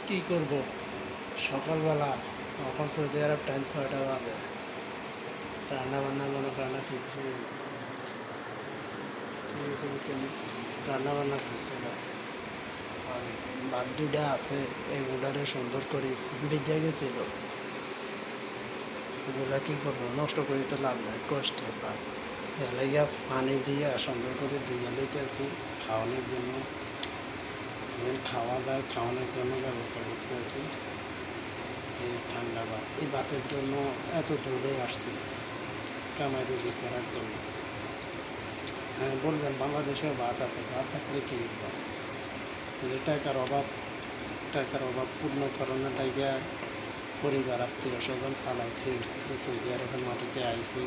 কী করব সকালবেলা এখন সৌদি আরব টাইম 6টা বাজে। রান্না বান্না মনে করেন না কিছু বুঝছেন, রান্না বান্না কিছু না। আর ভাত দুইটা আছে, এগুলারে সুন্দর করে ভিজে গেছিল। এগুলা কী করবো, নষ্ট করে তো লাভ নাই, কষ্টের ভাত। এলাইয়া পানি দিয়ে সুন্দর করে ধুয়ে লইতে আছি খাওয়ানোর জন্য। খাওয়া যায়, খাওয়ানোর জন্য ব্যবস্থা করতে আছি। এই ঠান্ডা ভাত, এই ভাতের জন্য এত দূরে আসছি কামাই রুজি করার জন্য। হ্যাঁ বলবেন বাংলাদেশের ভাত আছে, ভাত থাকলে কী যে টাকার অভাব পূর্ণ করানোর টাইগা পরিবার আত্মীয় স্বজন ফালাইছি সৌদি আরবের মাটিতে আইছি,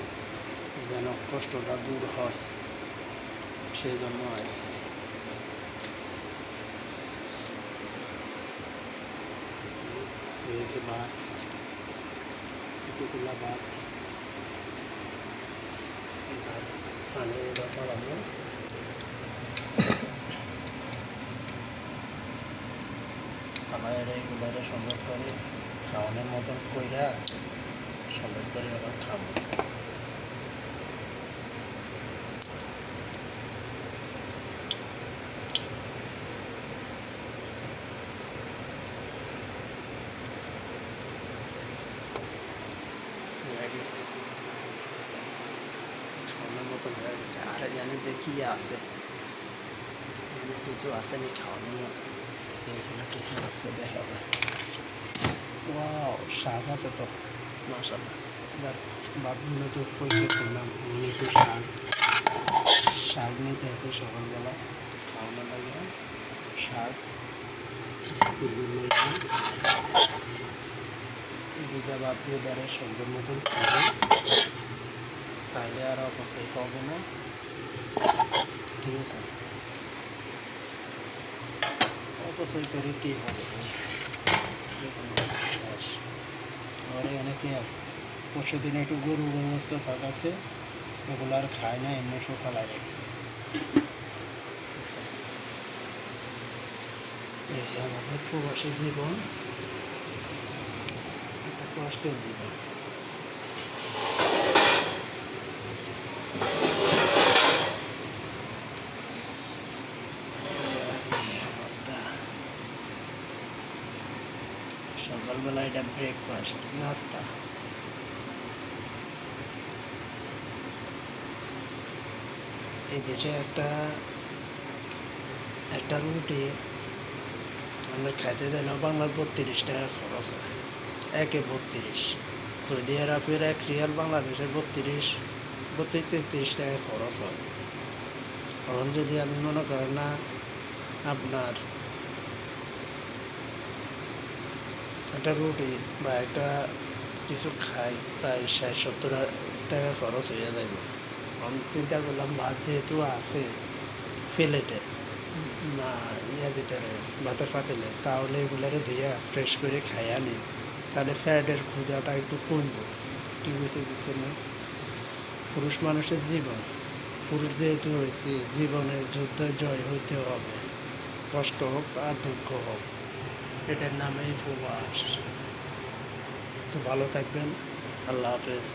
যেন কষ্টটা দূর হয় সেই জন্য আইছি। হয়েছে ভাত, এতগুলা ভাত, এই ভাত পানি ওটা ফলাবো। আমার এইগুলারে সুন্দর করে খাওয়ানোর মতন কইরা সুন্দর করে আবার খাবো। খাওয়ানোর মতন হয়ে গেছে, আর জানি দেখি আছে কিছু আসেনি খাওয়ানোর মতো। এখানে কিছু আছে দেখা যায়। ওয়াও, শাক আছে তো মাশাআল্লাহ। ভাবগুলো তো পয়সা করলাম, একটু শাক নিতে আছে সকালবেলা খাওয়ানো লাগে। শাক ভিজা ভাত দিয়ে বেড়ে সুন্দর মতন খাবো, তাহলে আর অপচয় পাবো না। ঠিক আছে, অপচয় করে কী হবে? আর অনেকেই আছে পরশু দিনে একটু গরু ব্যবস্থা ফাঁক আছে, ওগুলো আর খায় না, এমনি সব ফালাই রাখছে। এই যে আমাদের প্রবাসী জীবন, একটা কষ্টের জীবন। অবস্থা সকালবেলা এটা ব্রেকফাস্ট, নাস্তা। এই দেশে একটা রুটি আমরা খাইতে যাই না, বাংলার 32 টাকা খরচ হয়, 1-32। সৌদি আরবের 1 রিয়াল বাংলাদেশের 32-33 টাকা খরচ হয়। এখন যদি আমি মনে করেন না আপনার একটা রুটি বা একটা কিছু খাই, প্রায় 60-70 টাকা খরচ হয়ে যাবে। আমি চিন্তা করলাম ভাত যেহেতু আছে প্লেটে না ইয়ার ভিতরে ভাতের পাতিলে, তাহলে এগুলারে ধুইয়া ফ্রেশ করে খাইয়া নি, তাহলে ফ্যাটের ক্ষুধাটা একটু কমবো। কী হয়েছে বুঝছেন না? পুরুষ মানুষের জীবন, পুরুষ যেহেতু হয়েছে, জীবনে যুদ্ধে জয় হইতে হবে, কষ্ট হোক আর দুঃখ হোক, এটার নামেই প্রবাস। তো ভালো থাকবেন, আল্লাহ হাফেজ।